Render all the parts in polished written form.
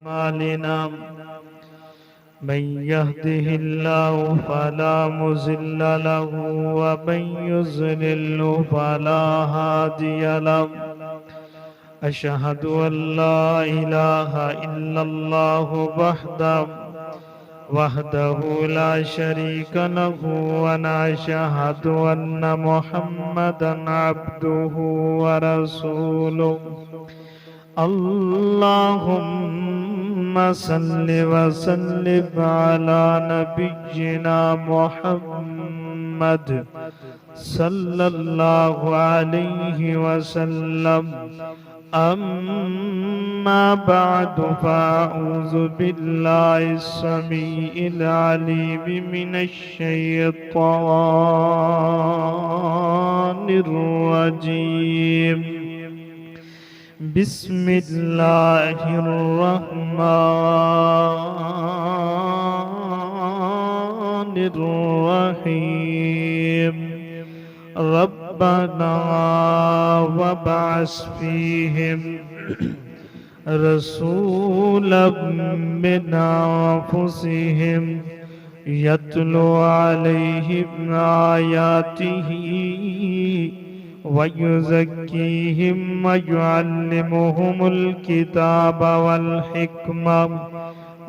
أعمالنا من يهده الله فلا مضل له ومن يضلل فلا هادي له أشهد أن لا إله إلا الله وحده لا شريك له ونشهد أن محمدا عبده ورسوله اللهم صل وسلم على نبينا محمد صلى الله عليه وسلم أما بعد فأعوذ بالله السميع العليم من الشيطان الرجيم بسم الله الرحمن الرحيم ربنا وابعث فيهم رسولا من أنفسهم يتلو عليهم آياته ويزكيهم ويعلمهم الكتاب والحكمة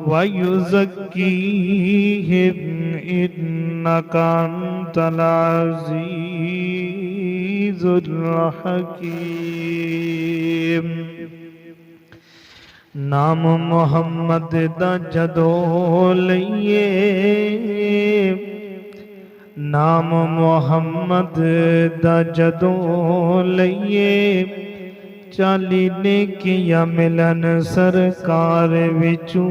ويزكيهم إنك أنت العزيز الحكيم نام محمد دا جدو لئیے نام محمد دا جدو لئیے چالی نیکیاں ملن سرکار وچوں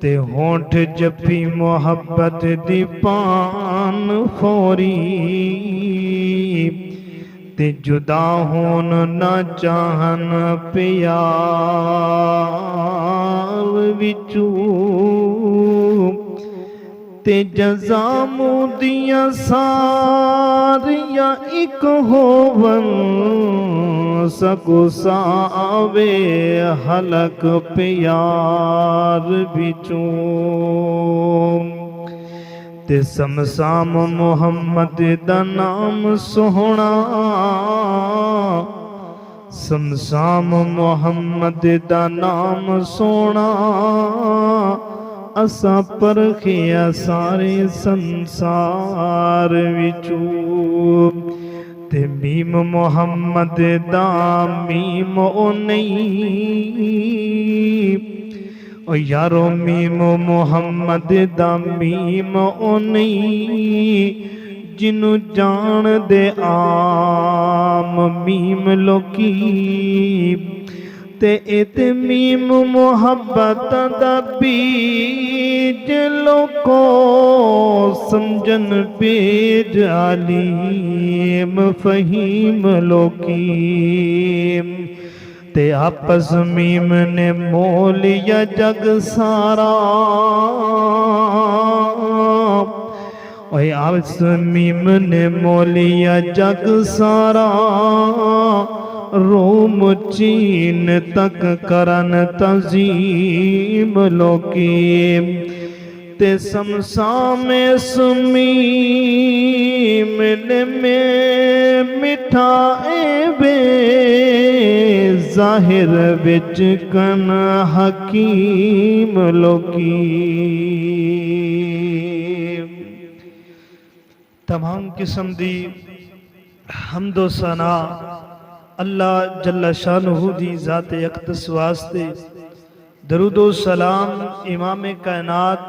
تے ہونٹ جپی محبت دی پان فوری تے جدا ہون نہ چاہن پیار وچوں تے جزامو دیاں ساریاں ایک ہوون سکو ساوے حلق پیار بچوں تے سمسام محمد دا نام سوہنا سمسام محمد دا نام سوہنا اسا پرکھیا سارے سنسار وچوں تے میم محمد دا میم او نہیں او یارو میم محمد دا میم او نہیں جنوں جان دے عام میم لوکی تے اتمیم محبت دا بیج لوکو سمجھن بیج علیم فہیم لوکیم تے آپس میم نے مولیا جگ سارا آپس میم نے مولیا جگ سارا روم چین تک کرن تنظیم لوکیم تے سمسام سمیم نے میں مٹھائے بے ظاہر وچ کن حکیم لوکیم تمام قسم دی حمد و ثنا اللہ جل شانہ دی ذات اقدس واسطے درود و سلام امام کائنات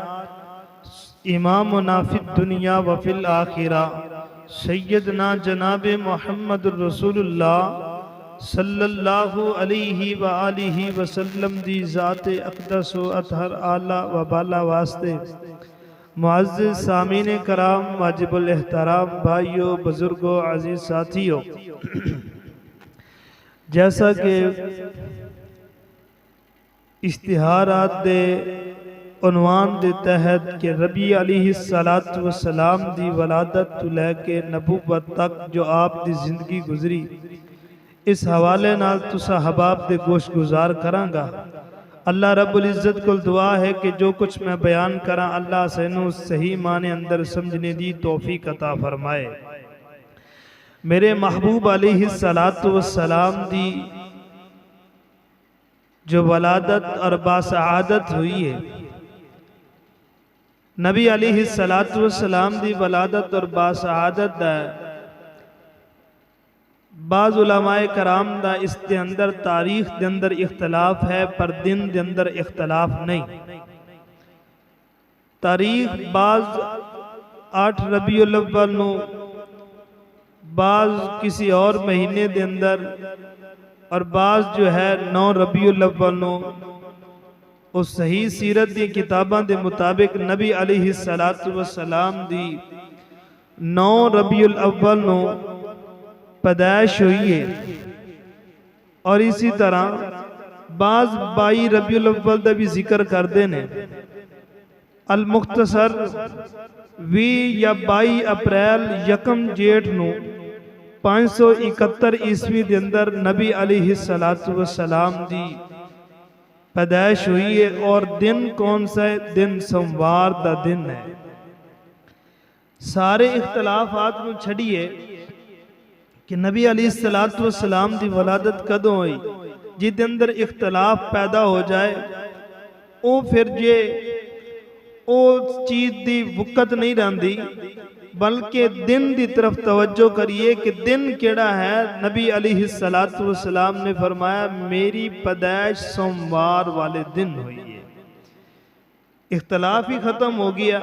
امامنا فی الدنیا و فی الآخرہ سیدنا جناب محمد رسول اللہ صلی اللہ علیہ وآلہ وسلم دی ذات اقدس و اطہر اعلیٰ و بالا واسطے معزز سامعین کرام واجب الاحترام بھائیوں بزرگوں عزیز ساتھیوں جیسا کہ اشتہارات دے عنوان دے تحت کہ ربی علیہ السلام دی ولادت تو لے کے نبوت تک جو آپ دی زندگی گزری اس حوالے نال تسا حباب دے گوش گزار کرانگا۔ اللہ رب العزت کو دعا ہے کہ جو کچھ میں بیان کراں اللہ سینو صحیح معنی اندر سمجھنے دی توفیق عطا فرمائے۔ میرے محبوب علیہ السلام دی جو ولادت اور باسعادت ہوئی ہے، نبی علیہ السلام دی ولادت اور باسعادت ہے، بعض علماء کرام دا اس دے اندر تاریخ دے اندر اختلاف ہے پر دن دے اندر اختلاف نہیں۔ تاریخ بعض 8 ربیع الاول نو، بعض کسی اور مہینے دے اندر، اور بعض جو ہے 9 ربیع الاول نو۔ اس صحیح سیرت دی کتاباں دے مطابق نبی علیہ السلام دی 9 ربیع الاول نو پیدائش ہوئی ہے، اور اسی طرح بعض 22 ربیع الاول دا بھی ذکر کر دینے۔ المختصر 20 یا 22 اپریل یکم جیٹھ نو 571 عیسوی دے اندر نبی علیہ السلام دی پیدائش ہوئی ہے، اور دن کون سا ہے؟ دن سوموار دا دن ہے۔ سارے اختلافات کو چھڑیے کہ نبی علیہ السلام دی ولادت کدوں ہوئی، جی دے اندر اختلاف پیدا ہو جائے او پھر جے او چیز دی وقت نہیں رہندی، بلکہ دن دی طرف توجہ کریے کہ دن کیڑا ہے۔ نبی علیہ السلام نے فرمایا میری پیدائش سوموار والے دن ہوئی ہے۔ اختلاف ہی ختم ہو گیا۔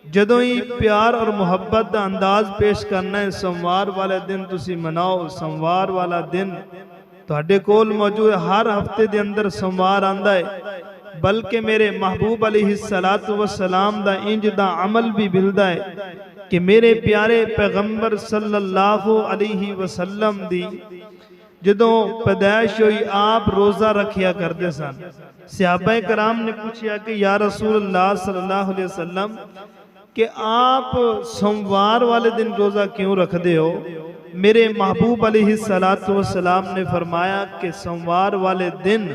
جدوں ہی پیار اور محبت دا انداز پیش کرنا ہے، سوموار والے دن تسی مناؤ۔ سوموار والا دن تہاڈے کول موجود ہے، ہر ہفتے دے اندر سوموار آندا ہے، بلکہ میرے محبوب علیہ السلام دا انج دا عمل بھی ملدا ہے کہ میرے پیارے پیغمبر صلی اللہ علیہ وسلم دی جدوں پیدائش ہوئی آپ روزہ رکھیا کرتے سن۔ صحابہ کرام نے پوچھا کہ یا رسول اللہ صلی اللہ علیہ وسلم کہ آپ سوموار والے دن روزہ کیوں رکھ دے ہو؟ میرے محبوب علیہ السلام نے فرمایا کہ سوموار والے دن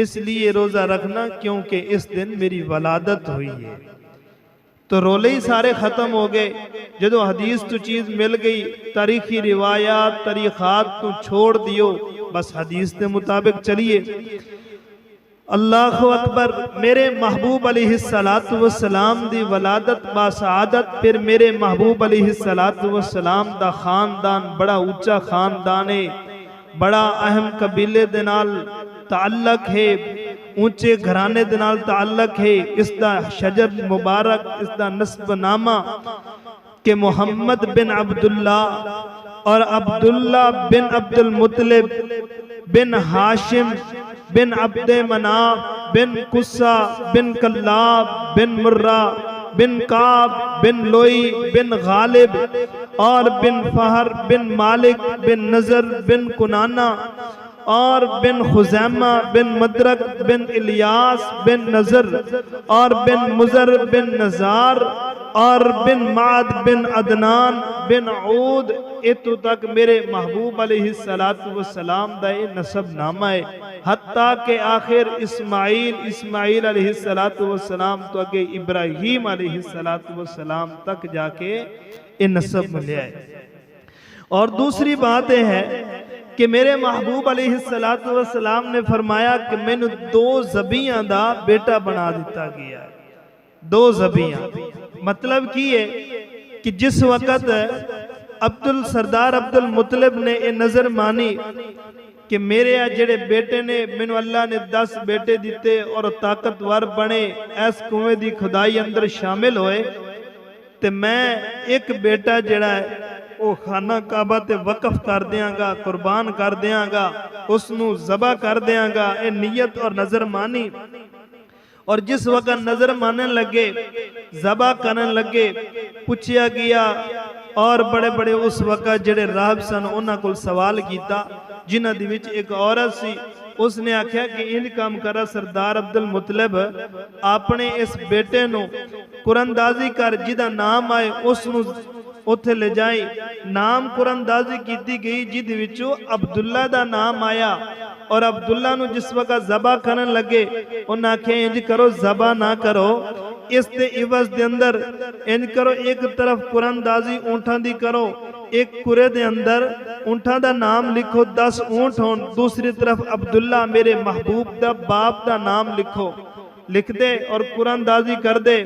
اس لیے روزہ رکھنا کیونکہ اس دن میری ولادت ہوئی ہے۔ تو رولے ہی سارے ختم ہو گئے۔ جدو حدیث تو چیز مل گئی، تاریخی روایات تاریخات تو چھوڑ دیو، بس حدیث کے مطابق چلیے۔ اللہ اکبر۔ میرے محبوب علیہ السلام دی ولادت باسعادت، پھر میرے محبوب علیہ السلام دا خاندان بڑا اونچا خاندان ہے، بڑا اہم قبیلے دے نال تعلق ہے، اونچے گھرانے دے نال تعلق ہے۔ اس دا شجر مبارک، اس دا نسب نامہ کہ محمد بن عبداللہ اور عبداللہ بن عبد المطلب بن ہاشم بن عبد مناف بن قصہ بن کلاب بن مرہ بن کعب بن لوئی بن غالب اور بن فہر بن مالک بن نظر بن کنانہ اور بن خزیمہ بن مدرک بن الیاس بن نظر اور بن مزر بن نزار اور بن معد بن عدنان بن عود، اتو تک میرے محبوب علیہ السلام دا یہ نسب نامہ ہے، حتیٰ کہ آخر اسماعیل علیہ السلام تو اگے ابراہیم علیہ السلام تک جا کے یہ نسب ملیا ہے۔ اور دوسری بات یہ ہے کہ میرے محبوب علیہ السلام نے فرمایا کہ میں نے 2 زبیاں دا بیٹا بنا دیتا گیا ہے۔ 2 زبیاں مطلب کی ہے کہ جس وقت سردار عبد المطلب نے یہ نظر مانی کہ میرے جڑے بیٹے نے میں اللہ نے 10 بیٹے دیتے اور طاقتور بنے، ایس کنویں دی کھدائی اندر شامل ہوئے، تے میں ایک بیٹا جڑا ہے وہ خانہ کعبہ تے وقف کر دیاں گا، قربان کر دیاں گا، اس نو ذبح کر دیاں گا۔ اے نیت اور نظر مانی، اور جس وقت نظر ماننے لگے، ذبح کرنے لگے، پوچھیا گیا، اور بڑے بڑے اس وقت جڑے راہب سن انہاں کو سوال کیتا، جنہ دی وچ ایک عورت سی، اس نے آکھیا کہ ان کام کرا سردار عبد المطلب اپنے اس بیٹے نو قرآن دازی کر جدہ نام آئے اس نو اتھے لے جائیں، نام قرآن اندازی کیتی گئی جد وچوں عبداللہ دا نام آیا اور عبداللہ نو جس وقت ذبح کرن لگے انہاں کہ انج کرو ذبح نہ کرو اس دے عوض دے اندر انج کرو ایک طرف قرآن اندازی اونٹاں دی کرو ایک کرے دے اندر اونٹاں دا نام لکھو 10 اونٹ ہون دوسری طرف عبداللہ میرے محبوب دا باپ دا نام لکھو لکھ دے اور قرآن اندازی کر دے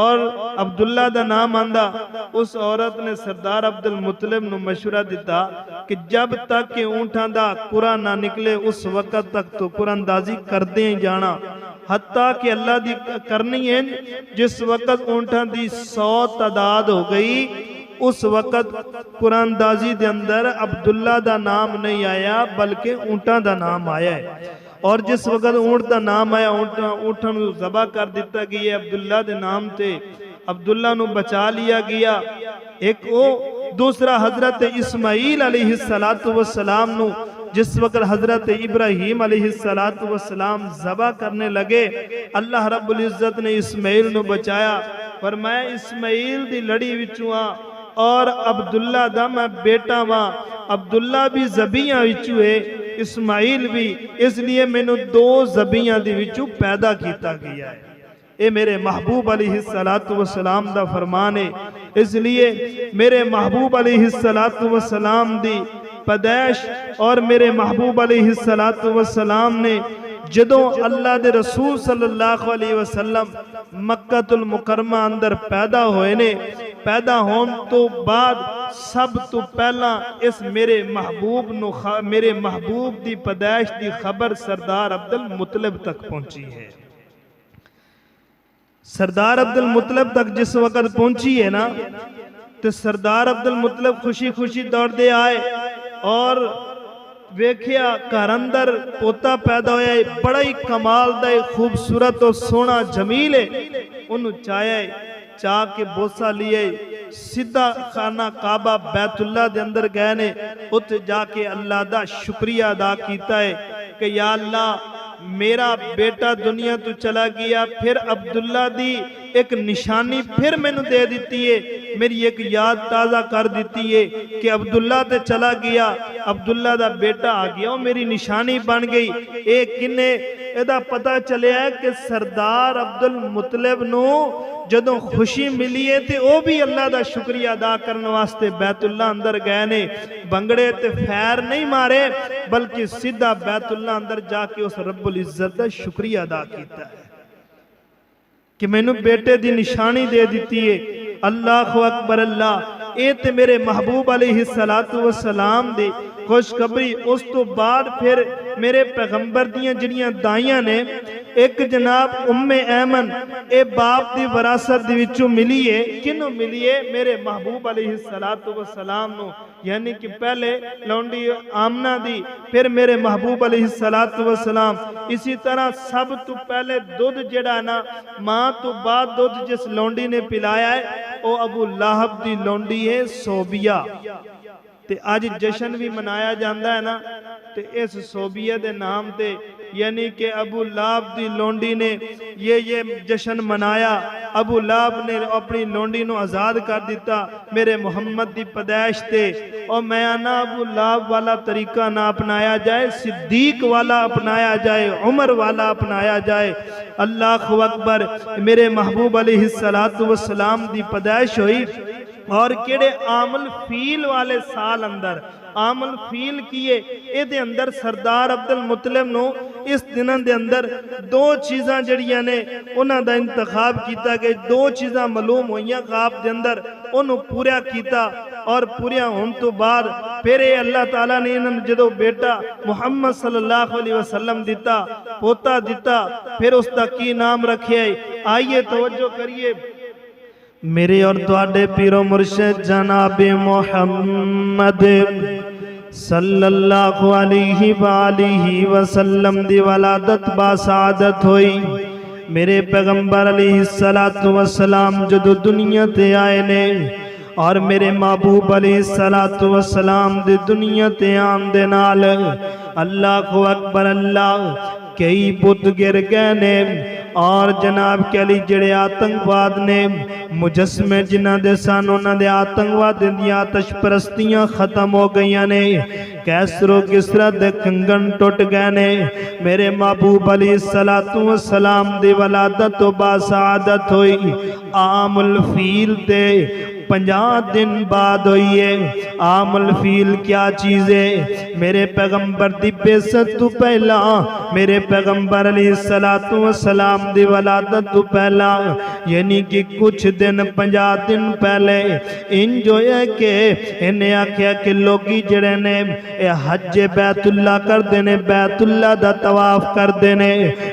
اور عبداللہ دا نام آندہ اس عورت نے سردار عبدالمطلب نو مشورہ دیتا کہ جب تک کہ اونٹاں دا قرآن نہ نکلے اس وقت تک تو قرآن اندازی کر دیں جانا حتیٰ کہ اللہ دی کرنی ہے جس وقت اونٹاں دی 100 تعداد ہو گئی اس وقت قرآن اندازی دے اندر عبداللہ دا نام نہیں آیا بلکہ اونٹاں دا نام آیا ہے اور جس وقت اونٹ دا نام آیا اونٹاں نو ذبح کر دیتا گیا عبداللہ دے نام تے عبداللہ نو بچا لیا گیا ایک او دوسرا حضرت اسماعیل علیہ السلام نو جس وقت حضرت ابراہیم علیہ السلام ذبح کرنے لگے اللہ رب العزت نے اسماعیل نو بچایا فرمایا اسماعیل دی لڑی وچوں اور عبداللہ دا میں بیٹا ماں عبداللہ بھی زبیاں وچوں ہے اسماعیل بھی اس لیے میں نے 2 زبیاں دی وچوں پیدا کیتا گیا ہے اے میرے محبوب علیہ السلام دا فرمان ہے اس لیے میرے محبوب علیہ السلام دی پیدائش اور میرے محبوب علیہ السلام نے جدوں اللہ دے رسول صلی اللہ علیہ وسلم مکہ المکرمہ اندر پیدا ہوئے نے پیدا ہون تو بعد سب تو پہلا اس میرے محبوب دی پیدائش دی خبر سردار عبدالمطلب تک پہنچی ہے سردار عبدالمطلب تک جس وقت پہنچی ہے نا تو سردار عبدالمطلب خوشی خوشی دوڑ دے آئے اور ویکھیا گھر اندر پوتا پیدا ہویا ہے بڑا ہی کمال دا خوبصورت اور سونا جمیل ہے انہوں چاہے چاہ کے بوسہ لیے سیدھا خانہ کعبہ بیت اللہ دے اندر گئے نے ات جا کے اللہ دا شکریہ ادا کیتا ہے کہ یا اللہ میرا بیٹا دنیا تو چلا گیا پھر عبداللہ دی ایک نشانی پھر میں نے دے دیتی ہے میری ایک یاد تازہ کر دیتی ہے کہ عبداللہ تے چلا گیا عبداللہ دا بیٹا آ گیا میری نشانی بن گئی ایک کنے ایدہ پتہ چلے ہے کہ سردار عبدالمطلب نو جدوں خوشی ملی ہے تے او بھی اللہ دا شکریہ ادا کرنے واسطے بیت اللہ اندر گئے نے بنگڑے تے فیر نہیں مارے بلکہ سیدھا بیت اللہ اندر جا کے اس رب العزت دا شکریہ ادا کیتا ہے کہ میں نے بیٹے دی نشانی دے دیتی ہے اللہ اکبر اللہ اے تے میرے محبوب علیہ السلام دے خوشخبری اس تو بعد پھر میرے پیغمبر دیاں جنیاں دائیاں نے ایک جناب ایمن اے باپ دی وراثت دی وچوں ملی ہے کنوں ملی ہے میرے محبوب علیہ السلام نو یعنی کہ پہلے لونڈی آمنہ دی پھر میرے محبوب علیہ السلام اسی طرح سب تو پہلے دودھ جڑا نا ماں تو بعد دودھ جس لونڈی نے پلایا ہے او ابو لہب دی لونڈی ہے صوبیہ تے آج جشن بھی منایا جاندہ ہے نا تے اس صوبیہ دے نام تے یعنی کہ ابو لہب دی لونڈی نے یہ جشن منایا ابو لہب نے اپنی لونڈی نو آزاد کر دیتا میرے محمد دی پیدائش تے اور میں آنا ابو لہب والا طریقہ نہ اپنایا جائے صدیق والا اپنایا جائے عمر والا اپنایا جائے اللہ اکبر میرے محبوب علیہ السلام دی پیدائش ہوئی اور کیڑے عامل فیل والے سال اندر عامل فیل کیے اے دے اندر سردار عبدالمطلب نو اس دنوں دے اندر 2 چیزاں جڑیاں نے انہاں دا انتخاب کیتا کہ 2 چیزاں معلوم ہوئیاں خواب دے اندر انہوں پوریا کیتا اور پوریا ہون تو بعد پھر اے اللہ تعالیٰ نے انہوں جدو بیٹا محمد صلی اللہ علیہ وسلم دیتا پوتا دیتا پھر اس دا کی نام رکھے آئیے توجہ کریے میرے اور تواڈے پیر و مرشد جناب محمد صلی اللہ علیہ وآلہ وسلم دی ولادت با سعادت ہوئی میرے پیغمبر علیہ السلام جدو دنیا تے آئے نے اور میرے محبوب علیہ السلام دی دنیا تے آن دے نال اللہ اکبر اللہ کئی بت گر گئے نے اور جناب کے لیے جڑے آتنکواد نے مجسمے جنہ دے سن انہاں دے آتنکواد دی آتش پرستیاں ختم ہو گئیاں نے کیسر و کسرا دے کنگن ٹوٹ گئے نے میرے محبوب علیہ السلام دی ولادت و باسعادت ہوئی عام الفیل تے 50 دن بعد ہوئی ہے عام الفیل کیا چیز ہے میرے پیغمبر دی بیست تو پہلا میرے پیغمبر علیہ السلام دی ولادت تو پہلا یعنی کہ کچھ دن 50 دن پہلے ان جو ہے کہ انہیں آکھیا کہ لوگی جڑے نے حج بیت اللہ کر دینے بیت اللہ دا طواف کر دینے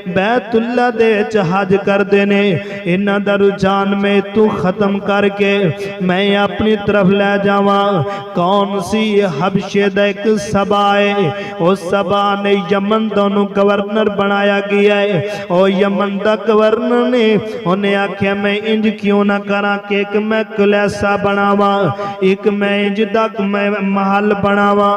بیت اللہ دے حج کر دینے انہاں دا رجحان میں تو ختم کر کے میں اپنی طرف لے جاواں کون سی حبشے دا ایک سبا ہے اس سبا نے یمن دونوں گورنر بنایا گیا ہے اور یمن دا گورنر نے انہیں آکھیا میں انج کیوں نہ کرا کہ ایک میں کلیسا بناواں ایک میں انج دا میں محل بناواں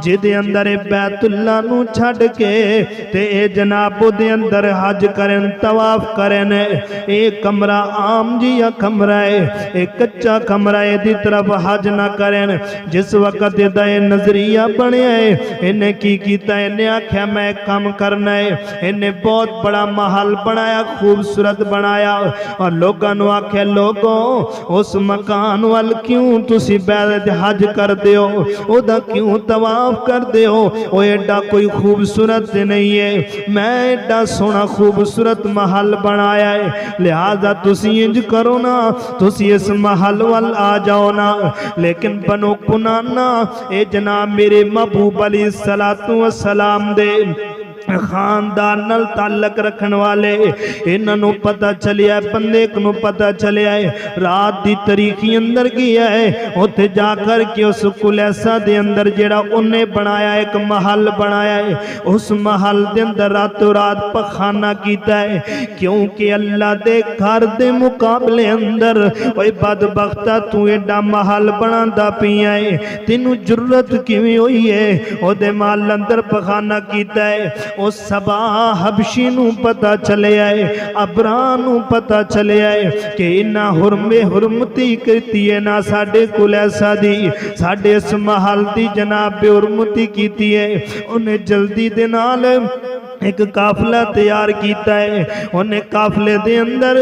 جدے اندر بیت اللہ نو چھڑ کے تے اے جناب دے اندر حج کریں طواف کریں اے کمرہ عام جی یا کمرہ ہے اے کچا کمرہ ہے دی طرف حج نہ کریں جس وقت دا اے نظریہ بنے ہے انہیں کی کیتا ہے انہیں آکھیا میں کام کرنا ہے انہیں بہت بڑا محل بنایا خوبصورت بنایا اور لوگاں نو آکھیا لوگوں اس مکان وال کیوں تسی بیت حج کر دیو او دا کیوں طواف کر دیو او ایڈا کوئی خوبصورت نہیں ہے میں ایڈا سونا خوبصورت محل بنایا ہے لہذا تسی انج کرو نا تسی اس محل وال آ جاؤ نا لیکن بنو کنانا اے جناب میرے محبوب علیہ السلام دے خاندان نال تعلق رکھن والے انہوں پتہ چلیا ہے بندے کو پتہ چلیا ہے رات دی تاریخی اندر گیا ہے اوتھے جا کر کے اس کلیسا دے اندر جڑا انہیں بنایا ایک محل بنایا ہے اس محل دے اندر راتوں رات پخانہ کیتا ہے کیونکہ اللہ دے گھر دے مقابلے اندر اوے بدبختہ تو ایڈا محل بناندا پیا ہے تینوں جرت کیویں ہوئی ہے او دے محل اندر پخانہ کیتا ہے اس سبا حبشی نو پتہ چلے آئے ابرانو پتہ چلے آئے کہ انہا حرمتی کرتی ہے نا ساڑھے کلیسا دی ساڑھے اس محل دی جناب حرمتی کیتی ہے انہیں جلدی دنال ایک قافلہ تیار کیتا ہے انہیں قافلے دے اندر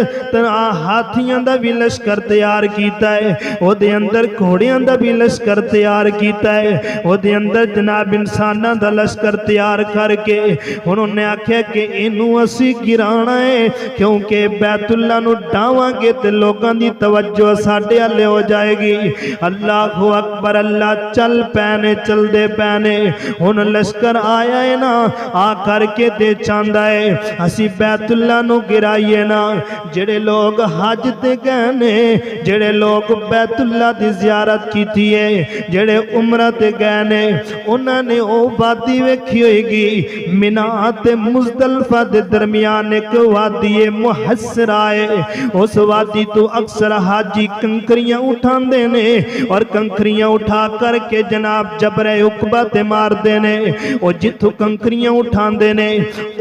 ہاتھیاں دا بھی لشکر تیار کیتا ہے وہ دے اندر گھوڑیاں دا بھی لشکر تیار کیتا ہے وہ دے اندر جناب انساناں دا لشکر تیار کر کے انہوں نے آکھیا کہ انہوں اسی گرانا ہے کیونکہ بیت اللہ نو ڈاواں گے تے لوگاں دی توجہ ساڑھے لے ہو جائے گی اللہ اکبر اللہ چل پینے چل دے پینے انہوں لشکر آیا ہے نا آ کر کے دے چاندہ ہے اسی بیت اللہ نو گرائیے نا جڑے لوگ حج تے گئے جڑے لوگ بیت اللہ دی زیارت کی تھی ہے جڑے عمرہ تے گئے انہوں نے او وادی ویکھی ہوئے گی منہ تے مزدلفہ دے درمیان ایک وادی محسر آئے اس وادی تو اکثر حاجی کنکریاں اٹھان دینے اور کنکریاں اٹھا کر کے جناب جبر عقبہ تے مار دینے اور جتھو کنکریاں اٹھان دینے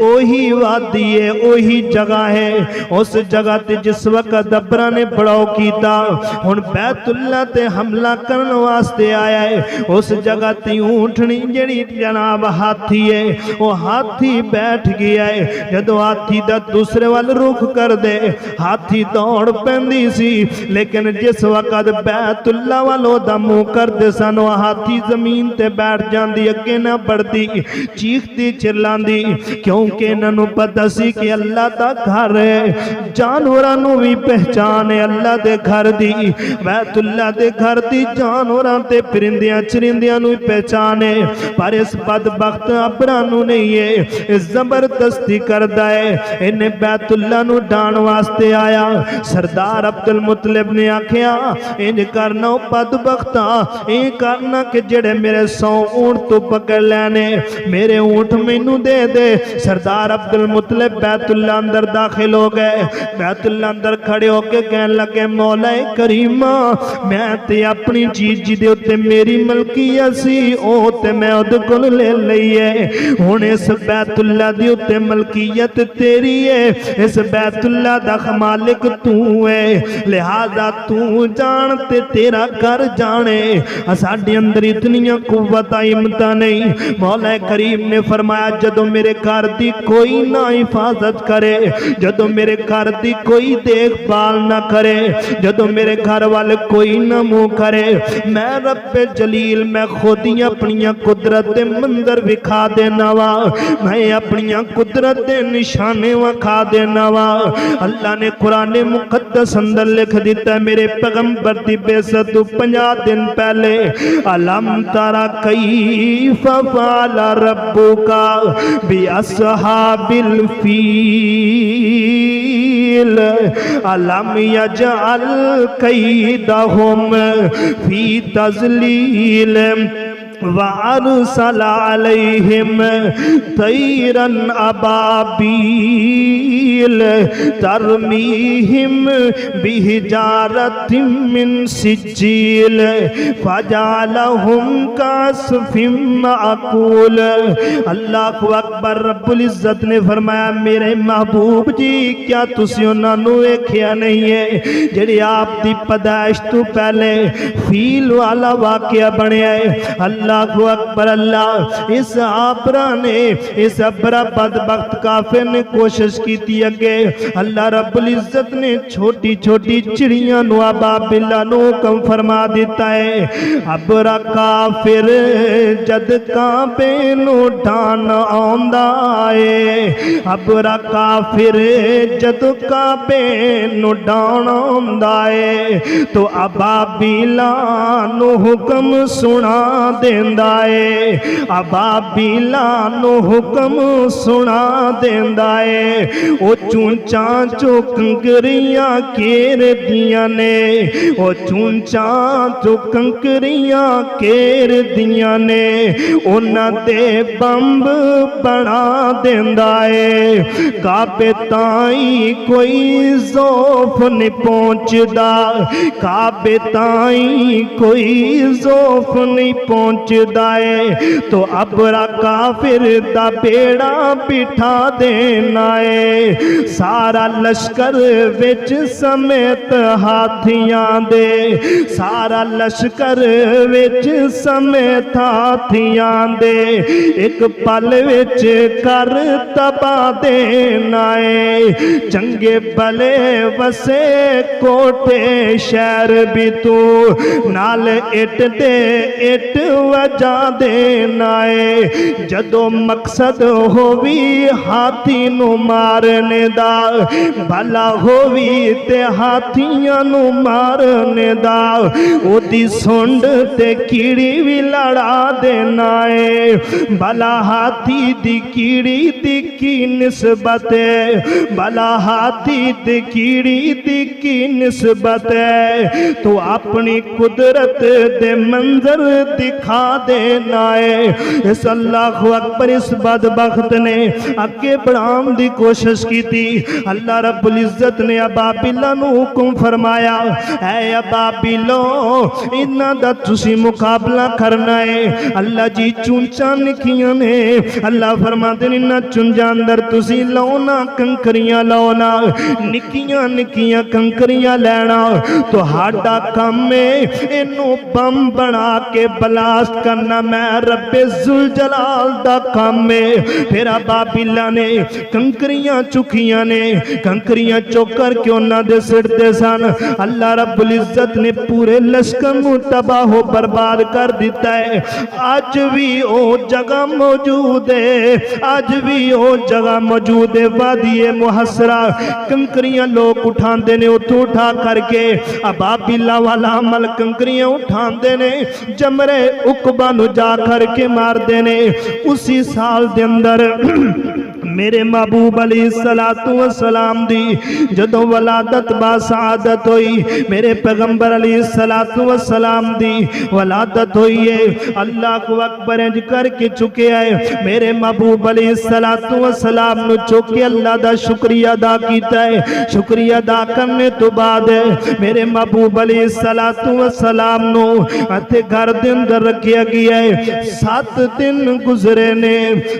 اوہی وادی ہے اوہی جگہ ہے اس جگہ تے جس وقت دبرہ نے بڑاؤ کیتا ان بیت اللہ تے حملہ کرن واسطے آیا ہے اس جگہ تے اونٹنی جڑی جناب ہاتھی ہے وہ ہاتھی بیٹھ گیا ہے جدو ہاتھی دا دوسرے وال رخ کر دے ہاتھی دوڑ پہندی سی لیکن جس وقت بیت اللہ والو دا منہ کر دے سن وہ ہاتھی زمین تے بیٹھ جان دی اگے نہ بڑھتی چیختی چرلان دی کیونکہ انہوں پتہ سی کہ اللہ دا گھر ہے جانورانوں بھی پہچان ہے اللہ دے گھر دی بیت اللہ دے گھر دی جانوران تے پرندیاں چرندیاں نو پہچان ہے پر اس بدبخت ابرانوں نہیں ہے اس زبردستی کردہ ہے انہیں بیت اللہ نو ڈان واسطے آیا سردار عبدالمطلب نے آکھیا انہیں کرنا بدبختہ ان کرنا کہ جڑے میرے 100 اونٹ تو پکڑ لینے میرے اونٹ مینوں دے دے سردار عبد المطلب بیت اللہ اندر داخل ہو گئے. بیت اللہ اندر کھڑے ہو کے کہنے لگے مولا کریمہ میں تے اپنی چیز جی دے اتے میری ملکیت سی او تے میں ادھ کل لے لئیے. ہن اس بیت اللہ دی اتے ملکیت تیری ہے, اس بیت اللہ دا مالک تو ہے, لہذا تو جانتے تیرا کر جانے. ساڈے اندر اتنی قوت ہمت نہیں. مولا کریم نے فرمایا جدو میرے گھر دی کوئی نہ حفاظت کرے, جدو میرے گھر دی کوئی دیکھ بھال نہ کرے, جدو میرے گھر والے کوئی نہ منہ کرے, میں رب جلیل میں خود ہی اپنی قدرت منظر وکھا دینا وا, میں اپنی قدرت نشانے وکھا دینا وا. اللہ نے قرآن مقدس اندر لکھ دیتا ہے میرے پیغمبر دی بیعت تو 50 دن پہلے علم ترى کیف فعل ربک باصحاب الفیل علم یجعل کیدہم فی تضلیل وَأَرْسَلَ عَلَيْهِمْ طَيْرًا أَبَابِيلَ تَرْمِيهِمْ بِحِجَارَةٍ مِّن سِجِّيلٍ فَجَعَلَهُمْ كَعَصْفٍ مَّأْكُولٍ. اللہ اکبر. رب العزت نے فرمایا میرے محبوب جی کیا تسی انہاں نوں ویکھیا نہیں ہے جڑے آپ دی پیدائش تو پہلے فیل والا واقعہ بنیا ہے. اللہ اکبر. اللہ اس آبرہ نے اس ابرہ بدبخت کافر نے کوشش کی تھی اگے. اللہ رب العزت نے چھوٹی چھوٹی چڑیاں نو ابابیلاں نو حکم فرما دیتا ہے ابرہ کافر جد کعبے نو ڈھان آندا ہے, ابرہ کافر جد کعبے نو ڈھان آندا ہے تو ابابیلاں نو حکم سنا دے ابابیلاں نو حکم سنا دیندا ہے. او چونچاں چو کنکریاں کیر دیاں نے, او چونچاں چو کنکریاں کیر دیاں نے, انہاں دے بمب بنا دیندا ہے. کعبے تائیں کوئی ذوف نہیں پہنچدا, کعبے تائیں کوئی ذوف نہیں پہنچدا ہے تو ابرہ کافر دا بیڑا بٹھا دینا ہے. سارا لشکر وچ سمیت ہاتھیاں دے, سارا لشکر وچ سمیت ہاتھیاں دے, ایک پل وچ کر تبا دینا ہے. چنگے بلے وسے کوٹے شہر بھی تو نال اٹ دے اٹ وجہ دینا ہے. جدو مقصد ہووی ہاتھی نو مارنے دا, بھلا ہووی تے ہاتھیاں نو مارنے دا, او دی سونڈ تے کیڑی بھی لڑا دینا ہے. بھلا ہاتھی دی کیڑی دی کی نسبت ہے, بھلا ہاتھی دی کیڑی دی کی نسبت ہے, تو اپنی قدرت دے منظر دکھا دینا ہے. اس اللہ اکبر. اس بدبخت نے اگے بڑھام دی کوشش کی تھی. اللہ رب العزت نے ابابیلاں نو حکم فرمایا اے ابابیلو انہاں دا تسی مقابلہ کرنا ہے. اللہ جی چونچاں نکیاں نے, اللہ فرماتے ہیں انہاں چونچاں اندر تسی لونا کنکریاں لونا, نکیاں نکیاں کنکریاں لینا تو ہاڈا کم ہے انو بم بنا کے بلاسٹ کرنا, میں رب ذوالجلال دا کام میں. پھر ابابیلاں نے کنکریاں چکیاں نے, کنکریاں چک کر کے انہاں دے سڑتے سن. اللہ رب العزت نے پورے لشکر نو تباہ و برباد کر دیتا ہے. آج بھی او جگہ موجود ہے, آج بھی او جگہ موجود ہے وادی محصرہ. کنکریاں لوگ اٹھان دینے اتو اٹھا کر کے ابابیلاں والا عمل کنکریاں اٹھان دینے جمرے عقبہ نو جا کر کے مار دینے. اسی سال دے اندر میرے محبوب علیہ السلام دی جدوں ولادت با سعادت ہوئی، میرے پیغمبر علیہ السلام دی ولادت ہوئی ہے، اللہ کو اکبر انج کر کے چکے آئے، میرے محبوب علیہ السلام نو چکے اللہ دا شکریہ ادا کیتا ہے۔ شکریہ ادا کرنے تو بعد میرے محبوب علیہ السلام نو اتے گھر دے اندر رکھیا گیا ہے۔ 7 دن گزرے نے،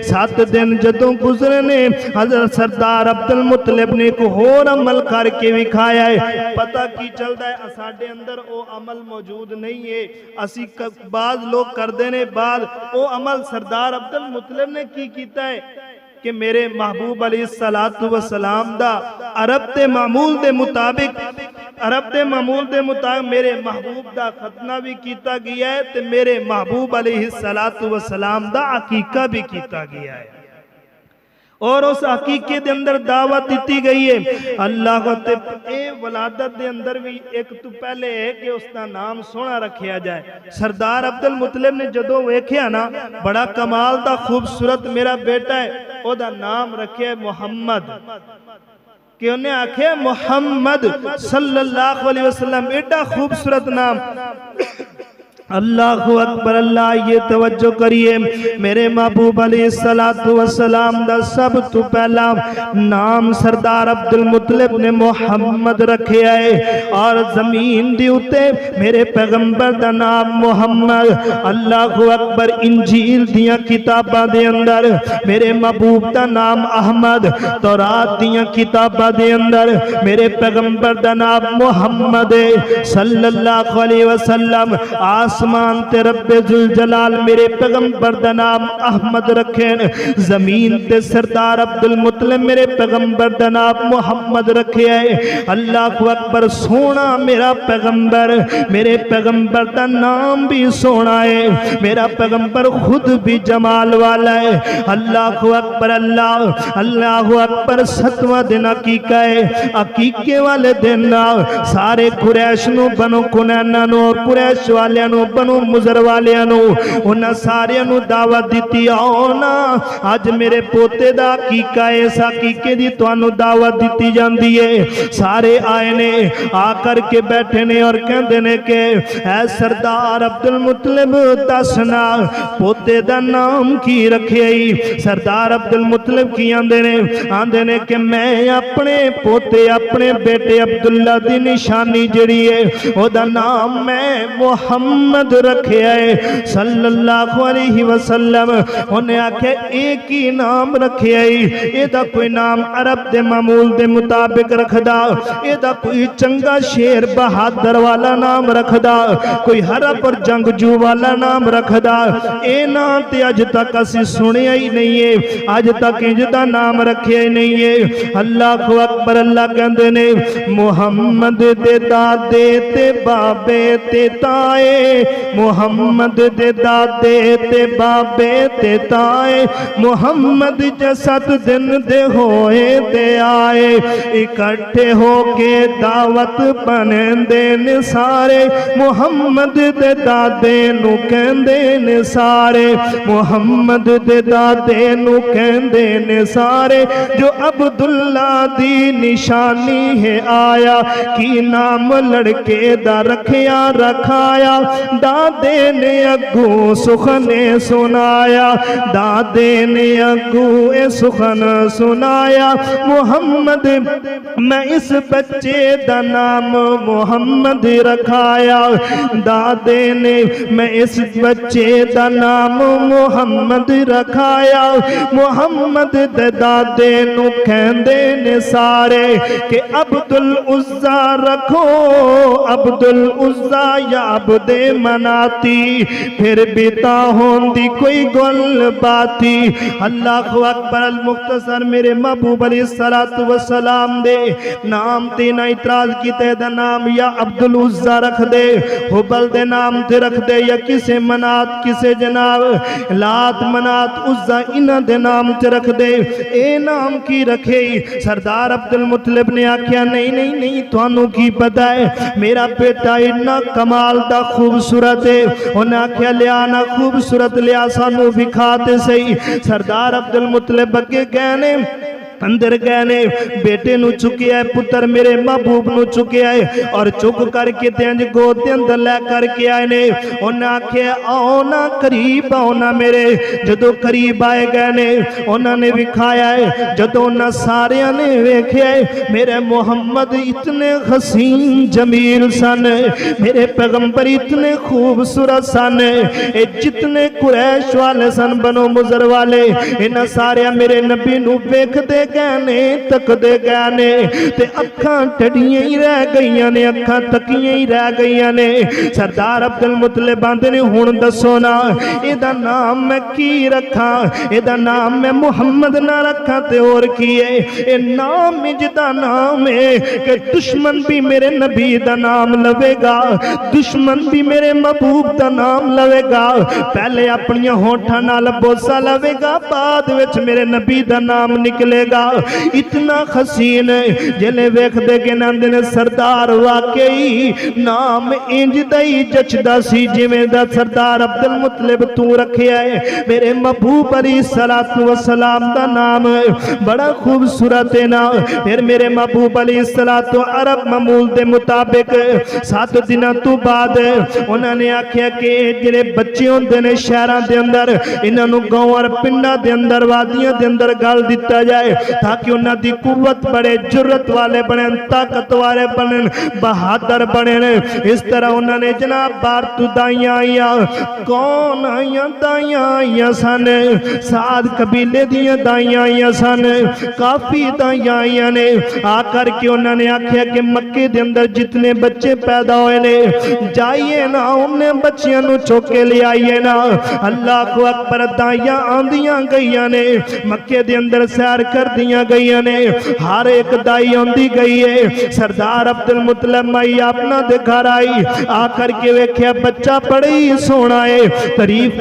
7 دن جدوں گزرے نے حضرت سردار عبدالمطلب نے ایک اور عمل کر کے وکھایا ہے۔ پتہ کی چلتا ہے ساڈے اندر او عمل موجود نہیں ہے، اسی بعض لوگ کردے نے، بعض او عمل سردار عبدالمطلب نے کی کیتا ہے کہ میرے محبوب علیہ السلام دا عرب تے معمول دے مطابق میرے محبوب دا ختنہ بھی کیتا گیا ہے تے میرے محبوب علیہ السلام دا عقیقہ بھی کیتا گیا ہے، اور اس عقیقے دے اندر دعوت دیتی گئی ہے۔ اللہ کو اے ولادت دے اندر بھی ایک تو پہلے ہے کہ اس کا نام سونا رکھیا جائے۔ سردار عبدالمطلب نے جدوں ویکھیا نا بڑا کمال دا خوبصورت میرا بیٹا ہے، او دا نام رکھیا ہے محمد، کہ انہیں آکھے محمد صلی اللہ علیہ وسلم، ایڈا خوبصورت نام۔ اللہ اکبر، اللہ یہ توجہ کریے، میرے محبوب علیہ السلام دا سب تو پہلا نام سردار عبدالمطلب نے محمد رکھے آئے، اور زمین دی اتے میرے پیغمبر دا نام محمد۔ اللہ اکبر، انجیل دیاں کتاباں دے اندر میرے محبوب دا نام احمد، تورات دیاں کتاباں دے اندر میرے پیغمبر دا نام محمد صلی اللہ علیہ وسلم۔ آسمان تے رب ذوالجلال میرے پیغمبر دا نام احمد رکھیں، زمین تے سردار عبدالمطلب میرے پیغمبر دا نام محمد رکھے آئے۔ اللہ اکبر، سونا میرا پیغمبر، میرے پیغمبر دا نام بھی سونا ہے، میرا پیغمبر خود بھی جمال والا ہے۔ اللہ اکبر، اللہ اکبر، 7واں دن عقیقہ ہے۔ عقیقے والے دن سارے قریش نو، بنو کنینا نو، قریش والے نو، بنو مزر والیاں نو، انہاں ساریاں نو دعوت دیتی، آؤ نا آج میرے پوتے دا عقیقہ ہے، اس عقیقے دی تانوں دعوت دیتی جاندی ہے۔ سارے آئے نے، آ کر کے بیٹھے نے اور کہندے نے کہ اے سردار عبدالمطلب دسنا پوتے دا نام کی رکھے ہی؟ سردار عبدالمطلب کی آندے نے کہ میں اپنے پوتے، اپنے بیٹے عبداللہ دی نشانی جڑی ہے او دا نام میں محمد رکھے آئے صلی اللہ علیہ وسلم۔ انہیں آکھے ایک ہی نام رکھے آئی، اے دا کوئی نام عرب دے معمول دے مطابق رکھ دا، اے دا کوئی چنگا شیر بہادر والا نام رکھ دا، کوئی حرب اور جنگجو والا نام رکھ دا۔ اے نام تے اج تک اسی سنے ہی نہیں ہے، اج تک انجدہ نام رکھے ہی نہیں ہے۔ اللہ اکبر، اللہ کہندے نے محمد دے دادے تے بابے تے تائے، محمد دے دادے تے بابے تے تائے، محمد جسد دن دے ہوئے دے آئے، اکٹھے ہو کے دعوت بنندے نے سارے، محمد دے دادے نو کہندے نے سارے، محمد دے دادے نو کہندے نے سارے، جو عبداللہ دی نشانی ہے آیا، کی نام لڑکے دا رکھیا رکھایا، دادے نے اگوں سخنے سنایا، دادے نے اگوں سخن سنایا، محمد میں اس بچے دا نام محمد رکھایا، دادے نے میں اس بچے دا نام محمد رکھایا۔ محمد دے دادے نو کہندے نے سارے کہ عبدالعزا رکھو، عبدالعزا یا عبد مناتی، پھر بیتا ہوندی کوئی گل باتی۔ اللہ اکبر، المختصر میرے محبوب علیہ السلام دے نام تے نہ اعتراض کیتے دا نام یا عبدالعزا رکھ دے، حبل دے نام تے رکھ دے، یا کسے منات، کسے جناب لات منات عزا انہ دے نام تے رکھ دے، اے نام کی رکھے؟ سردار عبدالمطلب نے آکھیا نہیں نہیں نہیں، تھانوں کی پتہ ہے میرا بیٹا اتنا کمال دا خوبصورت خوبصورت ہے. انہیں آکھیا لیا نا خوبصورت لیا سانو وکھاتے سہی. سردار عبد المطلب اگے گئے نے اندر گئے نے بیٹے نو چکیا ہے پتر میرے محبوب نو چکیا ہے اور چک کر کے تینج گود دے اندر لے کر کے آئے نے. انہیں آکھیا آؤ نا قریب آؤ نا میرے. جدو قریب آئے گئے نے انہوں نے وکھایا ہے جدو انہوں سارے نے ویکھیا ہے میرے محمد اتنے حسین جمیل سن میرے پیغمبر اتنے خوبصورت سن. جتنے قریش والے سن بنو مضر والے انہاں سارے میرے نبی نو ویکھ دے گانے تک دے گانے تے اکھاں ٹڈیاں ہی رہ گئیاں نے اکھاں تکیاں ہی رہ گئیاں نے. سردار عبد المطلب آندے نے ہن دسو نا اے دا نام میں کی رکھاں اے دا نام میں محمد نہ رکھاں تے اور کی ہے. اے نام جدا نام ہے کہ دشمن بھی میرے نبی دا نام لوے گا دشمن بھی میرے محبوب دا نام لوے گا. پہلے اپنی ہونٹاں نال بوسا لوے گا بعد وچ میرے نبی دا نام نکلے گا. اتنا حسین جلے ویکھ دے کے ناندے نے سردار واقعی نام انج دئی جچدا سی جویں دا سردار عبد المطلب تو رکھیا ہے. میرے محبوب علیہ الصلوۃ والسلام دا نام بڑا خوبصورت ہے نا. پھر میرے محبوب علیہ الصلوۃ عرب معمول دے مطابق 7 دنوں تو بعد انہوں نے آکھیا کہ جڑے بچے ہوندے نے شہراں دے اندر انہاں نو گاؤں اور پنڈاں دے اندر وادیاں دے اندر گل دتا جائے تاکہ انہاں دی قوت بڑے جرت والے بنن طاقت والے بنن بہادر بنن. اس طرح انہوں نے جناب بار تو دائیاں آئیاں کون آئیاں دائیاں آئیاں سن سعد قبیلے دیاں دائیاں آئیاں سن کافی دائیاں آئیاں نے. آ کر کے انہوں نے آکھیا کہ مکے دے اندر جتنے بچے پیدا ہوئے نے جائیے نا انہیں بچیاں نو چوکے لے آئیے نا. اللہ اکبر دائیاں آندیاں گئیاں نے مکے دے اندر سیر کر دیاں گئیاں نے. ہر ایک دائی آندی گئی ہے. سردار عبد المطلب مائی اپنا دے گھر آئی آ کر کے ویکھیا بچہ بڑی سونا ہے تعریف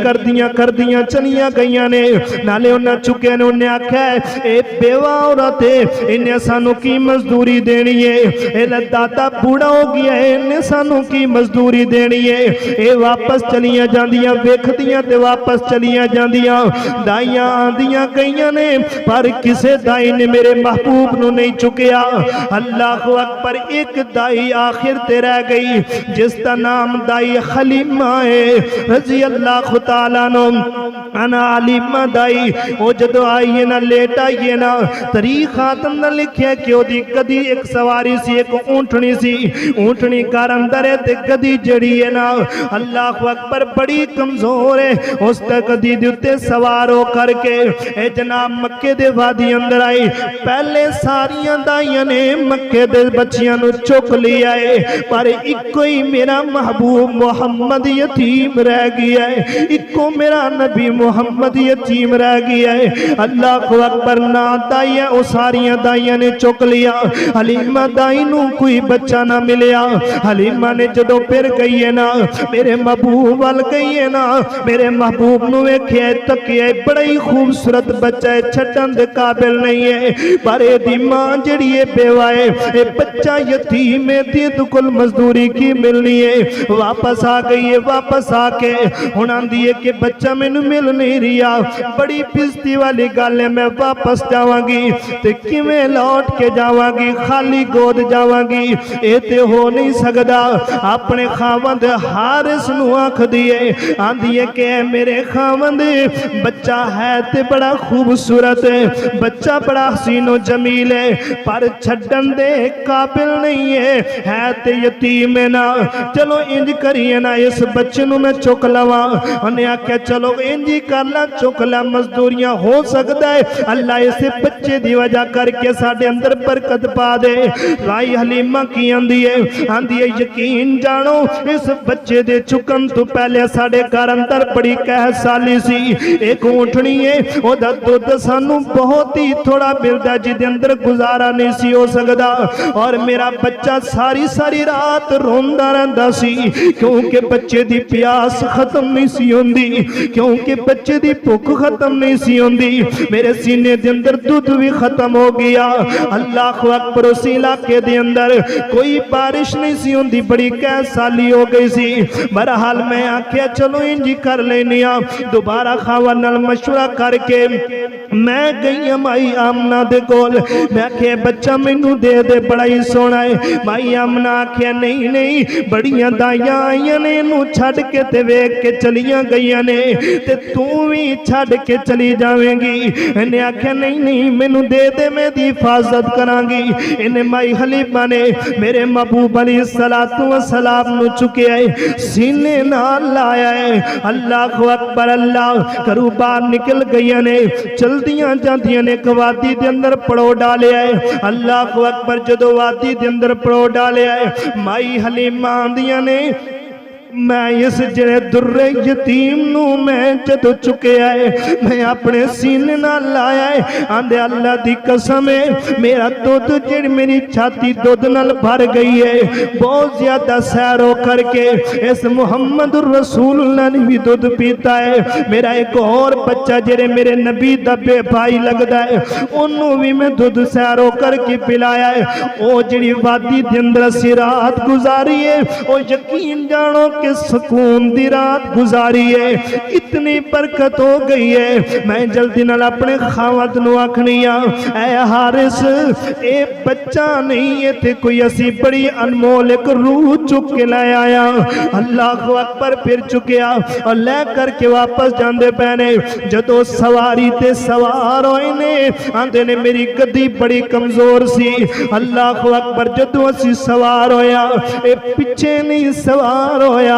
کر دیاں چلیاں گئیاں نے. نالے انہاں چکے نے انہیں آکھیا اے بیوہ عورت ہے انہیں سانو کی مزدوری دینی ہے اے دادا بوڑھا ہو گیا ہے انہیں سانو کی مزدوری دینی ہے. اے واپس چلیاں جاندیاں ویکھ دیاں تے واپس چلیاں جاندیاں. دائیاں آندیاں گئیاں نے پر کسے دائی نے میرے محبوب نو نہیں چکیا. اللہ اکبر ایک دائی آخر تے رہ گئی جس کا نام دائی حلیمہ ہے رضی اللہ تعالیٰ نو. انا حلیمہ دائی وہ جدو آئیے نا لیٹ آئیے نا تاریخ آتم نہ لکھیا کہ وہ دی گدی ایک سواری سی ایک اونٹنی سی اونٹنی کار اندر ہے تے گدی جڑی ہے نا اللہ اکبر بڑی کمزور ہے. اس تک گدی دیتے سوار ہو کر کے اے جناب مکے دے وادی اندر آئی. پہلے ساریاں دائیاں نے مکے دے بچیاں نو چک لیا ہے پر ایک کوئی میرا محبوب محمد یتیم رہ گیا ہے ایک کو میرا نبی محمد یتیم رہ گیا ہے. اللہ اکبر نا دائیاں او ساریاں دائیاں نے چک لیا. حلیمہ دائی نو کوئی بچہ نہ ملیا. حلیمہ نے جدو پھر گئی ہے نا میرے محبوب وال گئی ہے نا میرے محبوب نو ویکھیا تکیا بڑا ہی خوبصورت بچہ ہے چھٹن دے قابل نہیں ہے پر اے دی ماں جڑی ہے بیوہ ہے اے بچہ یتیم ہے دی کل مزدوری کی ملنی ہے. واپس آ گئی ہے واپس آ کے ہنان دیئے کہ بچہ میں نو مل نہیں رہا بڑی پستی والی گالے میں واپس جاواں گی تے کیویں لوٹ کے جاواں گی خالی گود جاواں گی اے تے ہو نہیں سکدا. اپنے خاوند حارث نو آکھ دیئے آندیے کہ میرے خاوند بچہ ہے تے بڑا خوبصورت ہے بچہ بڑا حسین و جمیل ہے پر چھڈن دے قابل نہیں ہے تے یتیم ہے نا. چلو انج کریے نا اس بچے نو میں چک لواں. انہیں آکھیا چلو انجی کر لا چک لا مزدوریاں ہو سکتا ہے اللہ اسے بچے دی وجہ کر کے ساڑھے اندر برکت پا دے. رائی حلیمہ کی آندی ہے یقین جانو اس بچے دے چکن تو پہلے ساڑھے گھر اندر بڑی کہہ سالی سی ایک اونٹنی ہے او دا دودھ سانو بہت ہی تھوڑا ملتا جہدے اندر گزارا نہیں سی ہو سکدا، اور میرا بچہ ساری ساری رات روندا رہندا سی کیونکہ بچے دی پیاس ختم نہیں سی ہوندی، کیونکہ بچے دی بھوک ختم نہیں سی ہوندی، میرے سینے دے اندر دودھ بھی ختم ہو گیا۔ اللہ اکبر، اس علاقے دے اندر کوئی بارش نہیں سی ہوندی، بڑی قحط سالی ہو گئی سی۔ بہرحال میں آکھیا چلو انجی کر لینیا، دوبارہ خاوند نال مشورہ کر کے میں گئی مائی آمنہ دے کول، میں آکھیا بچہ مینوں دے دے، بڑا ہی سونا ہے۔ مائی آمنہ آکھیا نہیں نہیں، بڑیاں دائیاں آئیاں نے انہوں چھڑ کے تے ویکھ کے چلیاں گئیاں نے تے تو بھی چھڑ کے چلی جاویں گی۔ انہیں آکھیا نہیں نہیں مینوں دے دے، میں دی حفاظت کراں گی۔ انہیں مائی حلیمہ نے میرے محبوب علیہ السلام نو چکے آئے، سینے نال لایا ہے۔ اللہ اکبر، اللہ کرو باہر نکل گئیاں نے، چل دیاں جاندیاں نے، ایک وادی دے اندر پڑو ڈالے آئے۔ اللہ اکبر، جدو وادی دے اندر پڑو ڈالے آئے، مائی حلیمہ آندیاں نے میں اس جڑے در یتیم نو میں جدو چکے آئے، میں اپنے سینے نہ لایا ہے، آندے اللہ دی قسم ہے میرا دودھ جڑ میری چھاتی دودھ نال بھر گئی ہے، بہت زیادہ سیر ہو کر کے اس محمد رسول اللہ نے بھی دودھ پیتا ہے۔ میرا ایک اور بچہ جڑے میرے نبی دا بے بھائی لگدا ہے، انہوں بھی میں دودھ سیر ہو کر کے پلایا ہے۔ او جڑی وادی دے اندر سی رات گزاری ہے، او یقین جانو کہ سکون دی رات گزاری ہے، اتنی برکت ہو گئی ہے۔ میں جلدی نال اپنے خاوند نو آکھنیا اے حارث، اے بچہ نہیں ہے تے کوئی اسی بڑی انمول ایک روح چک کے لے آیا۔ اللہ اکبر، پھر چکیا اور لے کر کے واپس جاندے پہنے، جدو سواری تے سوار ہوئے نے، آندے نے میری گدی بڑی کمزور سی۔ اللہ اکبر، جدو اسی سوار ہویا، اے پچھے نہیں سوار ہویا،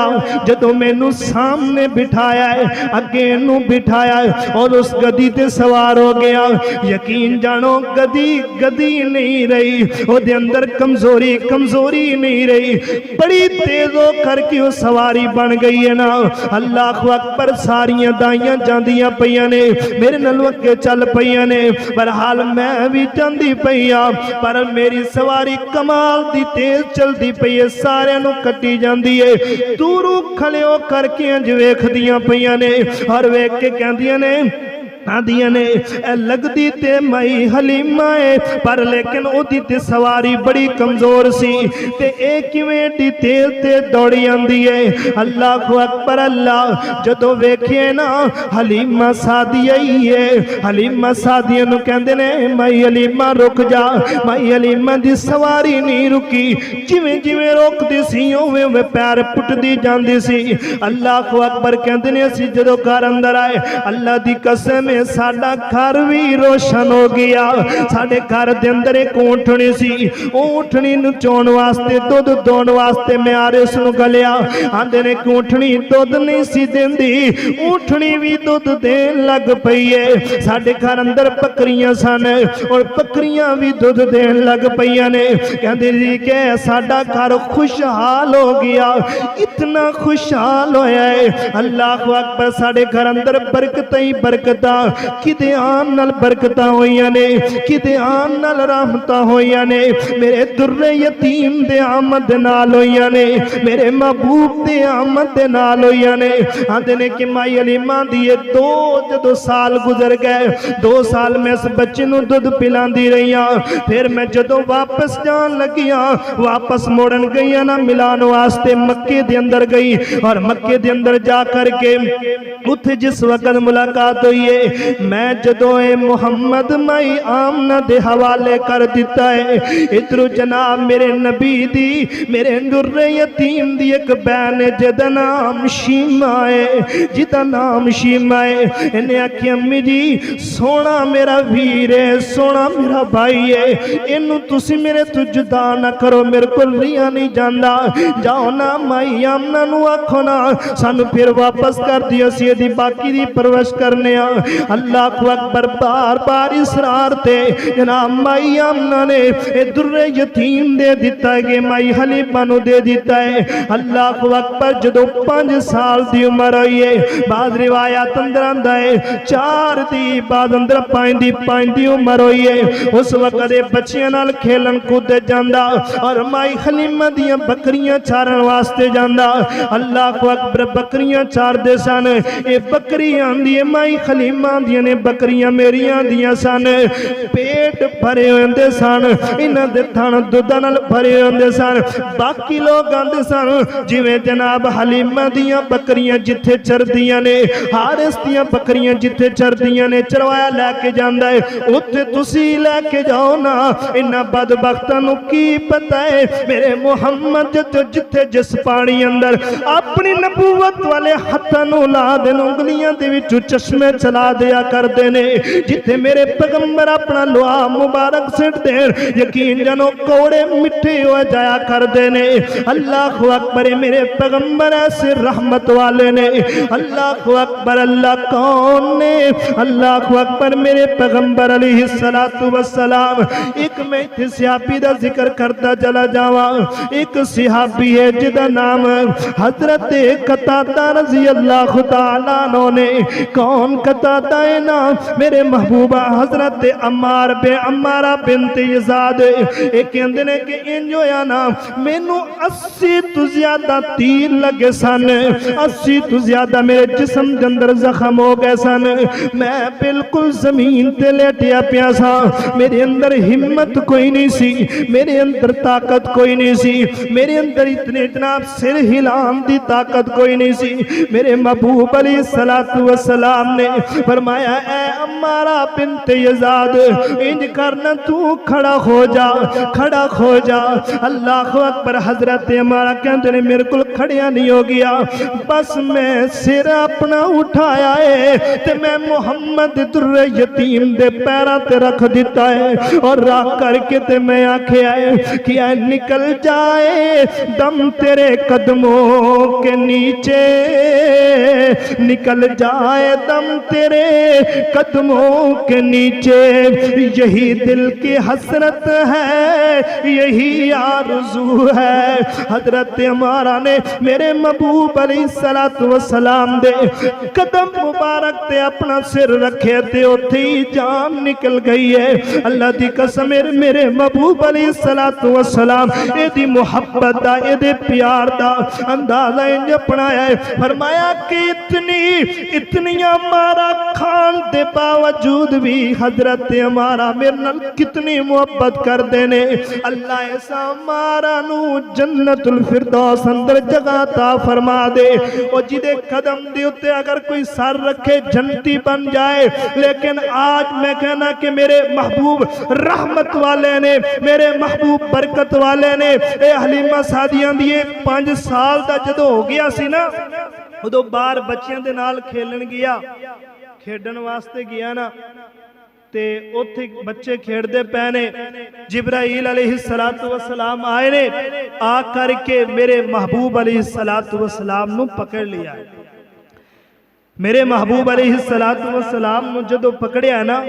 جدو میں نو سامنے بٹھایا ہے، اگے نو بٹھایا ہے اور اس گدی تے سوار ہو گیا۔ یقین جانو گدی نہیں رہی، وہ دے اندر کمزوری نہیں رہی، بڑی تیز ہو کر کے وہ سواری بن گئی ہے نا۔ اللہ اکبر، ساریاں دائیاں جاندیاں پئیاں نے، میرے نلوک کے چل پئیاں نے، برحال میں بھی جاندی پئیاں، پر میری سواری کمال دی تیز چل دی پئیے، سارے نو کٹی جاندی ہے۔ دوروں کھلے ہو کر کے انج ویکھ دیاں پئیاں نے اور ویکھ کے کہندیاں نے آدیاں نے اے لگ دی تے مائی حلیمہ ہے، پر لیکن او دی تے سواری بڑی کمزور سی تے ایک ویٹی تیز تے دوڑی آندی ہے۔ اللہ اکبر، اللہ جدو ویکھے نا حلیمہ سعدیہ ہی ہے، حلیمہ سعدیہ نو کہندے نے مائی حلیمہ رک جا، مائی حلیمہ دی سواری نہیں رکی، جویں جویں روک دی سی اوویں اوویں پیر پٹ دی جاندی سی۔ اللہ اکبر، کہندے نے اسی جدو گھر اندر آئے، اللہ دی قسم ساڈا گھر بھی روشن ہو گیا۔ ساڈے گھر دے اندر ایک اونٹنی سی، اونٹنی نو چون واسطے دودھ دون واسطے میں حارث نو گلیا، آندے نے کہ اونٹنی دودھ نہیں سی دیندی، اونٹنی بھی دودھ دین لگ پئی ہے۔ ساڈے گھر اندر بکریاں سن اور بکریاں بھی دودھ دین لگ پئیاں نے۔ کہندے جی کہ ساڈا گھر خوشحال ہو گیا، اتنا خوشحال ہویا ہے۔ اللہ اکبر، ساڈے گھر اندر برکتاں ہی برکتاں، کدے آن نال برکتاں ہوئیاں نے، کدے آن نال رحمتاں ہوئیاں نے، میرے در یتیم دے آمد نال ہوئیاں نے، میرے محبوب دے آمد نال ہوئیاں نے۔ آندے نے کہ مائی حلیمہ دیئے جدو سال گزر گئے، 2 سال میں اس بچے نو دودھ پلان دی رہیاں، پھر میں جدو واپس جان لگیاں، واپس موڑن گئیاں نا ملان واسطے مکے دے اندر گئی، اور مکے دے اندر جا کر کے اتھے جس وقت ملاقات ہوئی ہے، میں جدو اے محمد مائی آمنہ دے حوالے کر دیتا ہے، ادھر جناب میرے نبی دی، میرے در یتیم دی ایک بین جدا نام شیمہ ہے، جدا نام شیمہ ہے، انہیں آکھی امی جی سونا میرا ویر ہے، سونا میرا بھائی ہے، انہوں تسی میرے تو جدا نہ کرو، میرے کو ریا نہیں جاندہ، جاؤ نا مائی آمنہ نو آکھو نا سانو پھر واپس کر دیا سی دی باقی دی پروش کرنے اللہ اکبر بار بار اسرار تے جناب مائی آمنہ نے در یتیم دے دیتا ہے کہ مائی حلیمہ نو دے دیتا ہے اللہ اکبر جدو 5 سال دی عمر ہوئی ہے بعض روایات اندر آندہ ہے 4 دی بعد اندر 5 دی عمر ہوئی ہے اس وقت بچیاں نال کھیلن کودے جاندہ اور مائی حلیمہ دیاں بکریاں چارن واسطے جاندہ اللہ اکبر بکریاں چار دے سن اے بکریاں دیے مائی حلیمہ دیاں نے بکریاں میریاں دیاں سن پیٹ بھرے ہوندے سن انہاں دے تھن دودھاں بھرے ہوندے سن باقی لوگ آندے سن جویں جناب حلیمہ دیاں بکریاں جتھے چر دیاں نے حارث دیاں بکریاں جتھے چر دیاں نے چروایا لے کے جاندہ ہے اتھے تسی لے کے جاؤ نا انہاں بدبختاں نو کی پتہ ہے میرے محمد جتھے جس پانی اندر اپنی نبوت والے ہتھاں نو لا دین انگلیاں دے وچوں چشمے چلا دیا کر دینے جتھے میرے پیغمبر اپنا لوہا مبارک سٹ دین یقین جانو کوڑے مٹھے ہو جایا کر دینے اللہ اکبر میرے پیغمبر ایسے رحمت والے نے اللہ اکبر اللہ کون نے اللہ اکبر میرے پیغمبر علیہ السلام ایک میں تھے صحابی دا ذکر کرتا چلا جاوا ایک صحابی ہے جدا نام حضرت قتادہ رضی اللہ تعالیٰ عنہ نے کون قتادہ ہے نا میرے محبوبہ حضرت عمارہ بنت یزاد ایک اندنے کے انجو یا نا مینو 80 تو زیادہ تیر لگے سن 80 تو زیادہ میرے جسم جندر زخم ہو گئے سن میں بالکل زمین تے لیٹیا پیا سا میرے اندر ہمت کوئی نہیں سی میرے اندر طاقت کوئی نہیں سی میرے اندر اتنے جناب سر ہلان دی طاقت کوئی نہیں سی میرے محبوب علیہ السلام نے فرمایا اے عمارہ بنت یزاد انج کرنا تو کھڑا ہو جا اللہ اکبر حضرت عمارہ کہتے ہیں میرے کل کھڑیا نہیں ہو گیا بس میں سر اپنا اٹھایا ہے تے میں محمد در یتیم دے پیرا تے رکھ دیتا ہے اور راہ کر کے تے میں آنکھیں آئے کیا نکل جائے دم تیرے قدموں کے نیچے نکل جائے دم تیرے قدموں کے نیچے یہی دل کی حسرت ہے یہی آرزو ہے حضرت عمارہ نے میرے محبوب علیہ السلام دے قدم مبارک تے اپنا سر رکھے تے اتھی جان نکل گئی ہے اللہ دی قسم میرے محبوب علیہ السلام اے دی محبت دا اے دے پیار دا اندازہ انج اپنایا ہے فرمایا کہ اتنی عمارہ کھان دے باوجود بھی حضرت عمارہ میرے نال کتنی محبت کر دینے اللہ ایسا عمارہ نو جنت الفردوس اندر جگہ عطا فرما دے اور جدے قدم دے اتے اگر کوئی سر رکھے جنتی بن جائے لیکن آج میں کہنا کہ میرے محبوب رحمت والے نے میرے محبوب برکت والے نے اے حلیمہ سعدیہ دیئے 5 سال دا جدو ہو گیا سی نا ادو بار بچیاں دے نال کھیلن گیا کھیڈن واسطے گیا نا تے اتھے بچے کھیڑ دے پہنے جبرائیل علیہ السلام آئے نے آ کر کے میرے محبوب علیہ السلام نو پکڑ لیا ہے میرے محبوب علیہ السلام نو جدو پکڑیا نا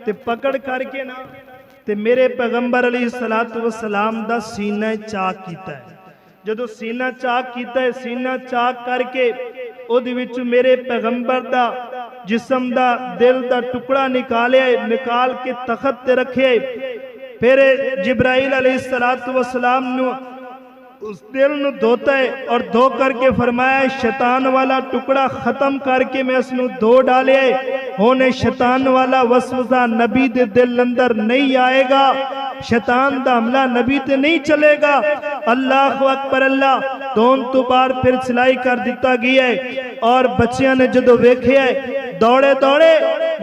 تے پکڑ کر کے نا تے میرے پیغمبر علیہ السلام دا سینہ چاک کیتا ہے جدو سینہ چاک کیتا ہے سینہ چاک کر کے او دی وچ میرے پیغمبر دا جسم دا دل دا ٹکڑا نکال کے تخت تے رکھے پھر جبرائیل علیہ السلام نو اس دل نو دھوتا ہے اور دھو کر کے فرمایا شیطان والا ٹکڑا ختم کر کے میں اس نو دھو ڈالے ہونے شیطان والا وسوسہ نبی دے دل اندر نہیں آئے گا شیطان دا حملہ نبی تے نہیں چلے گا اللہ اکبر اللہ دون تو بار پھر سلائی کر دیتا گیا ہے اور بچیاں نے جدو ویکھے ہے دوڑے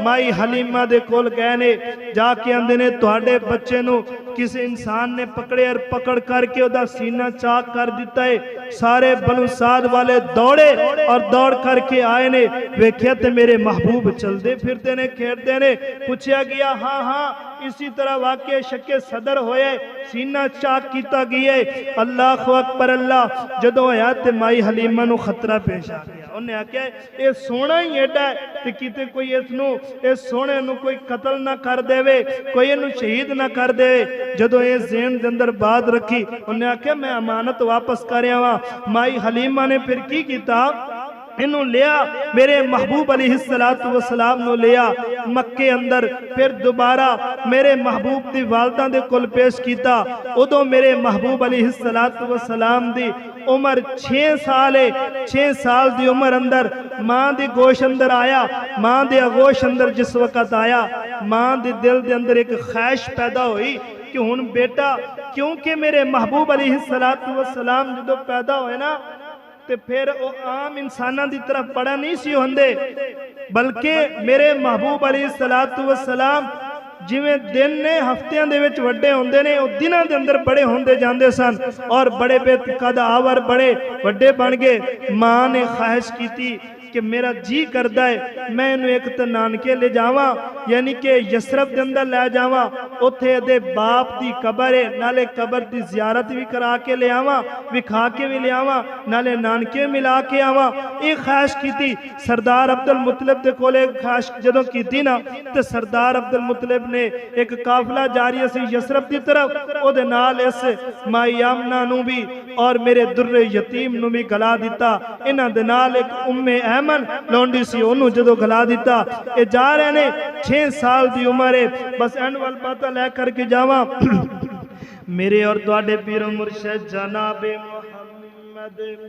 مائی حلیمہ دے کول گئے نے جا کے اندے نے تواڈے بچے نو کسی انسان نے پکڑے اور پکڑ کر کے ادا سینہ چاک کر دیتا ہے سارے بنو سعد والے دوڑے اور دوڑ کر کے آئے نے ویکھیا تے میرے محبوب چل دے پھرتے نے کھیڑ دے نے پوچھیا گیا ہاں اسی طرح واقع شک صدر ہوئے سینہ چاک کیتا گیا اللہ اکبر اللہ جدو آیا تے مائی حلیمہ نو خطرہ پیش آ گیا انہیں آکھیا یہ سونا ہی ایڈا ہے تے کیتے کوئی اس سونے نو کوئی قتل نہ کر دے وے، کوئی انہوں شہید نہ کر دے۔ جدو یہ ذہن دے اندر بات رکھی انہیں آکھیا میں امانت واپس کریا وا۔ مائی حلیمہ نے پھر کی کیتا، انہوں لیا میرے محبوب علیہ السلام نو لیا مکے اندر، پھر دوبارہ میرے محبوب دی والدہ دے کل پیش کیتا۔ ادو میرے محبوب علیہ السلام دی عمر 6 سال ہے، 6 سال دی عمر اندر ماں دی گوش اندر آیا، ماں دی آغوش اندر جس وقت آیا، ماں دی دل دے اندر ایک خواہش پیدا ہوئی کہ ہن بیٹا، کیونکہ میرے محبوب علیہ السلام جدو پیدا ہوئے نا تے پھر وہ عام انسانہ دی طرف بڑا نہیں سی ہوندے، بلکہ میرے محبوب علیہ السلام جویں دن نے ہفتیاں دے وچ وڈے ہوندے نے، وہ دناں دے اندر بڑے ہوندے جاندے سن اور بڑے بے قد آور بڑے وڈے بن گئے۔ ماں نے خواہش کیتی کہ میرا جی کردہ ہے میں انہوں ایک تے نانکے لے جاواں، یعنی کہ یسرب دے اندر لے جاواں، اتھے دے باپ دی قبر ہے، نالے قبر دی زیارت بھی کرا کے لے آواں، وکھا کے بھی لے آواں، نالے نانکے ملا کے آواں۔ ایک خواہش کی تھی سردار عبدالمطلب دے کولے، خواہش جدوں کی تھی نا تے سردار عبدالمطلب نے ایک قافلہ جاری سی یسرب دی طرف، او دے نال اس مائی آمنہ نو بھی اور میرے در یتیم نو بھی گلا دیتا، انہاں دے نال ایک ام ایمن لونڈی سی انہوں جدو گلا دیتا۔ اے جا رہے نے 6 سال دی عمر ہے، بس اینڈ وال باتہ لے کر کے جاواں میرے اور تواڈے پیر و مرشد جناب محمد